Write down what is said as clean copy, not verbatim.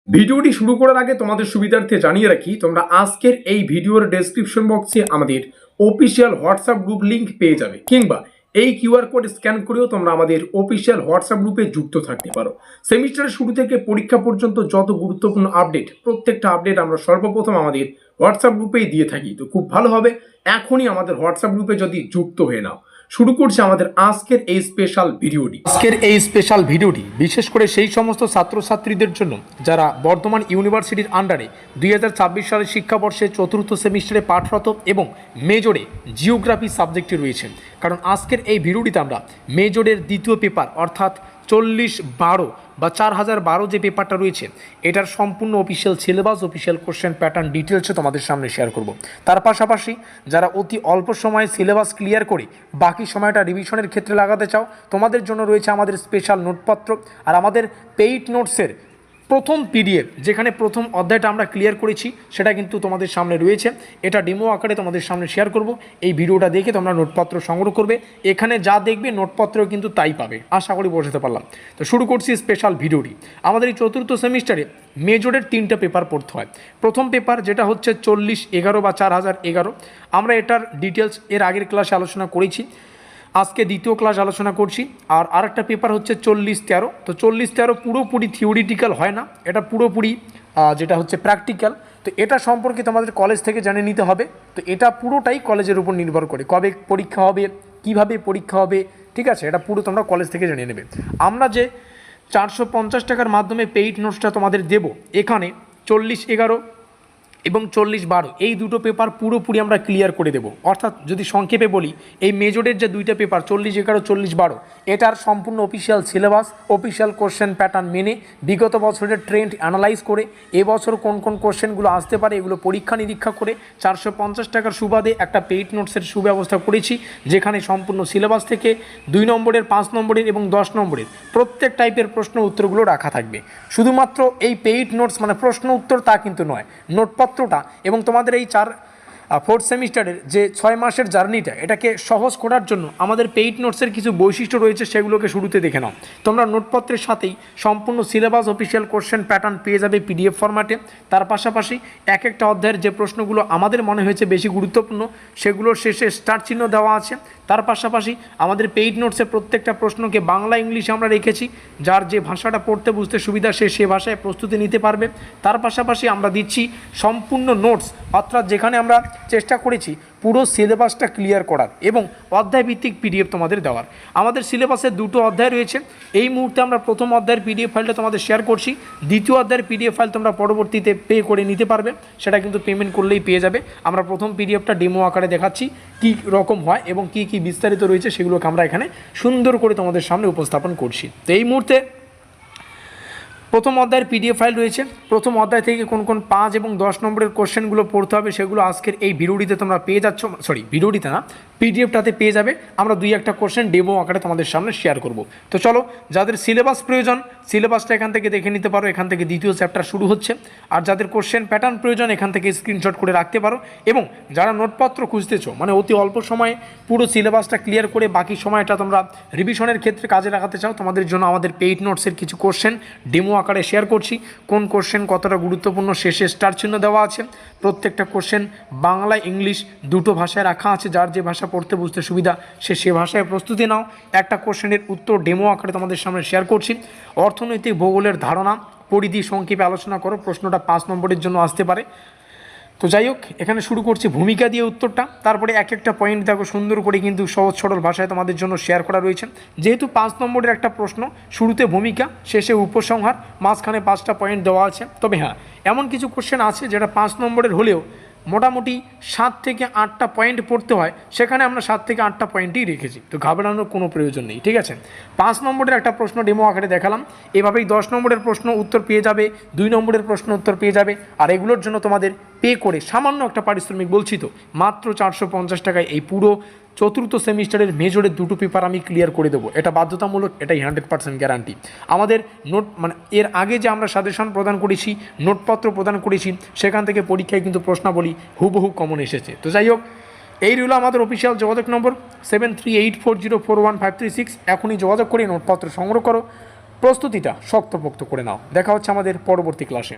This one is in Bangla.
ভিডিওটি শুরু করার আগে তোমাদের সুবিধার্থে জানিয়ে রাখি, তোমরা আজকের এই ভিডিওর ডেসক্রিপশন বক্সে আমাদের অফিসিয়াল হোয়াটসঅ্যাপ গ্রুপ লিংক পেয়ে যাবে, কিংবা এই কিউআর কোড স্ক্যান করেও তোমরা আমাদের অফিসিয়াল হোয়াটসঅ্যাপ গ্রুপে যুক্ত থাকতে পারো। সেমিস্টারের শুরু থেকে পরীক্ষা পর্যন্ত যত গুরুত্বপূর্ণ আপডেট, প্রত্যেকটা আপডেট আমরা সর্বপ্রথম আমাদের হোয়াটসঅ্যাপ গ্রুপেই দিয়ে থাকি। তো খুব ভালো হবে এখনই আমাদের হোয়াটসঅ্যাপ গ্রুপে যদি যুক্ত হয়ে নাও। শুরু করছে আমাদের আজকের এই স্পেশাল ভিডিওটি বিশেষ করে সেই সমস্ত ছাত্রছাত্রীদের জন্য যারা বর্ধমান ইউনিভার্সিটির আন্ডারে 2026 সালের শিক্ষাবর্ষে চতুর্থ সেমিস্টারে পাঠরত এবং মেজরে জিওগ্রাফি সাবজেক্টে রয়েছেন। কারণ আজকের এই ভিডিওটিতে আমরা মেজরের দ্বিতীয় পেপার অর্থাৎ 40-12 বা 4012 যে পেপারটা রয়েছে এটার সম্পূর্ণ official syllabus, official question pattern ডিটেলসে তোমাদের সামনে শেয়ার করব। তার পাশাপাশি যারা অতি অল্প সময়ে সিলেবাস ক্লিয়ার করে বাকি সময়টা রিভিশনের ক্ষেত্রে লাগাতে চাও, তোমাদের জন্য রয়েছে আমাদের স্পেশাল নোটপত্র আর আমাদের পেইড নোটসের প্রথম পিডিএফ, যেখানে প্রথম অধ্যায়টা আমরা ক্লিয়ার করেছি সেটা কিন্তু তোমাদের সামনে রয়েছে। এটা ডেমো আকারে তোমাদের সামনে শেয়ার করব। এই ভিডিওটা দেখে তোমরা নোটপত্র সংগ্রহ করবে, এখানে যা দেখবে নোটপত্রও কিন্তু তাই পাবে, আশা করি বোঝাতে পারলাম। তো শুরু করছি স্পেশাল ভিডিওটি। আমাদের এই চতুর্থ সেমিস্টারে মেজরের 3টা পেপার পড়তে হয়। প্রথম পেপার যেটা হচ্ছে 40-11 বা 4011, আমরা এটার ডিটেলস এর আগের ক্লাসে আলোচনা করেছি, আজকে দ্বিতীয় ক্লাস আলোচনা করছি। আর আরেকটা পেপার হচ্ছে 40-13। তো 40-13 পুরোপুরি থিওরিটিক্যাল হয় না, এটা পুরোপুরি যেটা হচ্ছে প্র্যাকটিক্যাল। তো এটা সম্পর্কে তোমাদের কলেজ থেকে জেনে নিতে হবে। তো এটা পুরোটাই কলেজের উপর নির্ভর করে, কবে পরীক্ষা হবে, কিভাবে পরীক্ষা হবে, ঠিক আছে, এটা পুরো তোমরা কলেজ থেকে জেনে নেবে। আমরা যে 450 টাকার মাধ্যমে পেইড নোটসটা তোমাদের দেব, এখানে 40-11 এবং 40-12 এই দুটো পেপার পুরোপুরি আমরা ক্লিয়ার করে দেব। অর্থাৎ যদি সংক্ষেপে বলি, এই মেজরের যে দুইটা পেপার 40-11, 40-12, এটার সম্পূর্ণ official syllabus, official question pattern মেনে বিগত বছরের ট্রেন্ড অ্যানালাইজ করে এবছর কোন কোন কোশ্চেনগুলো আসতে পারে এগুলো পরীক্ষা নিরীক্ষা করে 450 টাকার সুবাদে একটা পেইড নোটসের সুব্যবস্থা করেছি, যেখানে সম্পূর্ণ সিলেবাস থেকে 2 নম্বরের, 5 নম্বরের এবং 10 নম্বরের প্রত্যেক টাইপের প্রশ্ন উত্তরগুলো রাখা থাকবে। শুধুমাত্র এই পেইড নোটস মানে প্রশ্ন উত্তর তা কিন্তু নয়, নোটপত্রটা এবং তোমাদের এই 4th সেমিস্টারের যে 6 মাসের জার্নিটা, এটাকে সহজ করার জন্য আমাদের পেইড নোটসের কিছু বৈশিষ্ট্য রয়েছে, সেগুলোকে শুরুতে দেখে নাও। তোমরা নোটপত্রের সাথেই সম্পূর্ণ সিলেবাস, অফিসিয়াল কোশ্চেন প্যাটার্ন পেয়ে যাবে পিডিএফ ফরম্যাটে। তার পাশাপাশি এক একটা অধ্যায়ের যে প্রশ্নগুলো আমাদের মনে হয়েছে বেশি গুরুত্বপূর্ণ সেগুলোর শেষে স্টার চিহ্ন দেওয়া আছে। তার পাশাপাশি আমাদের পেইড নোটসের প্রত্যেকটা প্রশ্নকে বাংলা ইংলিশে আমরা রেখেছি, যার যে ভাষাটা পড়তে বুঝতে সুবিধা সে ভাষায় প্রস্তুতি নিতে পারবে। তার পাশাপাশি আমরা দিচ্ছি সম্পূর্ণ নোটস, অর্থাৎ যেখানে আমরা চেষ্টা করেছি পুরো সিলেবাসটা ক্লিয়ার করার এবং অধ্যায়ভিত্তিক পিডিএফ তোমাদের দেওয়ার। আমাদের সিলেবাসে 2টো অধ্যায় রয়েছে। এই মুহূর্তে আমরা প্রথম অধ্যায়ের পিডিএফ ফাইলটা তোমাদের শেয়ার করছি। দ্বিতীয় অধ্যায়ের পিডিএফ ফাইল তোমরা পরবর্তীতে পে করে নিতে পারবে, সেটা কিন্তু পেমেন্ট করলেই পেয়ে যাবে। আমরা প্রথম পিডিএফটা ডেমো আকারে দেখাচ্ছি কী রকম হয় এবং কী কী বিস্তারিত রয়েছে সেগুলোকে আমরা এখানে সুন্দর করে তোমাদের সামনে উপস্থাপন করছি। তো এই মুহূর্তে প্রথম অধ্যায়ের পিডিএফ ফাইল রয়েছে। প্রথম অধ্যায় থেকে কোন কোন 5 এবং 10 নম্বরের কোশ্চেনগুলো পড়তে হবে সেগুলো আজকের এই ভিডিওটিতে তোমরা পেয়ে যাচ্ছ, ভিডিওটিতে না, পিডিএফটাতে পেয়ে যাবে। আমরা 2-1টা কোশ্চেন ডেমো আকারে তোমাদের সামনে শেয়ার করব। তো চলো, যাদের সিলেবাস প্রয়োজন সিলেবাসটা এখান থেকে দেখে নিতে পারো, এখান থেকে দ্বিতীয় চ্যাপ্টার শুরু হচ্ছে। আর যাদের কোশ্চেন প্যাটার্ন প্রয়োজন এখান থেকে স্ক্রিনশট করে রাখতে পারো। এবং যারা নোটপত্র খুঁজতেছো, মানে অতি অল্প সময়ে পুরো সিলেবাসটা ক্লিয়ার করে বাকি সময়টা তোমরা রিভিশনের ক্ষেত্রে কাজে লাগাতে চাও, তোমাদের জন্য আমাদের পেইড নোটসের কিছু কোশ্চেন ডেমো আকারে শেয়ার করছি। কোন কোশ্চেন কতটা গুরুত্বপূর্ণ শেষে স্টার চিহ্ন দেওয়া আছে। প্রত্যেকটা কোশ্চেন বাংলা ইংলিশ দুটো ভাষায় রাখা আছে, যার যে ভাষা পড়তে বুঝতে সুবিধা সে ভাষায় প্রস্তুতি নাও। একটা কোশ্চেনের উত্তর ডেমো আকারে তোমাদের সামনে শেয়ার করছি। অর্থনৈতিক ভূগোলের ধারণা পরিধি সংক্ষেপে আলোচনা করো, প্রশ্নটা 5 নম্বরের জন্য আসতে পারে। তো যাই হোক, এখানে শুরু করছি ভূমিকা দিয়ে উত্তরটা, তারপরে এক একটা পয়েন্ট দেখো সুন্দর করে কিন্তু সহজ সরল ভাষায় তোমাদের জন্য শেয়ার করা রয়েছে। যেহেতু 5 নম্বরের একটা প্রশ্ন, শুরুতে ভূমিকা, শেষে উপসংহার, মাঝখানে 5টা পয়েন্ট দেওয়া আছে। তবে হ্যাঁ, এমন কিছু কোশ্চেন আছে যেটা 5 নম্বরের হলেও মোটামুটি 7 থেকে 8টা পয়েন্ট পড়তে হয়, সেখানে আমরা 7 থেকে 8টা পয়েন্টই রেখেছি। তো ঘাবড়ানোর কোনো প্রয়োজন নেই, ঠিক আছে। 5 নম্বরের একটা প্রশ্ন ডেমো আকারে দেখালাম, এভাবেই 10 নম্বরের প্রশ্ন উত্তর পেয়ে যাবে, 2 নম্বরের প্রশ্ন উত্তর পেয়ে যাবে। আর এগুলোর জন্য তোমাদের পে করে সামান্য একটা পারিশ্রমিক, বলছি তো, মাত্র 450 টাকায় এই পুরো চতুর্থ সেমিস্টারের মেজরের 2টো পেপার আমি ক্লিয়ার করে দেবো। এটা বাধ্যতামূলক, এটাই 100% গ্যারান্টি। আমাদের নোট মানে এর আগে যে আমরা সাজেশন প্রদান করেছি, নোটপত্র প্রদান করেছি, সেখান থেকে পরীক্ষায় কিন্তু প্রশ্নাবলী হুবহু কমন এসেছে। তো যাই হোক, এই রইল আমাদের অফিসিয়াল যোগাযোগ নম্বর 7384041536। এখনই যোগাযোগ করে নোটপত্র সংগ্রহ করো, প্রস্তুতিটা শক্তপোক্ত করে নাও। দেখা হচ্ছে আমাদের পরবর্তী ক্লাসে।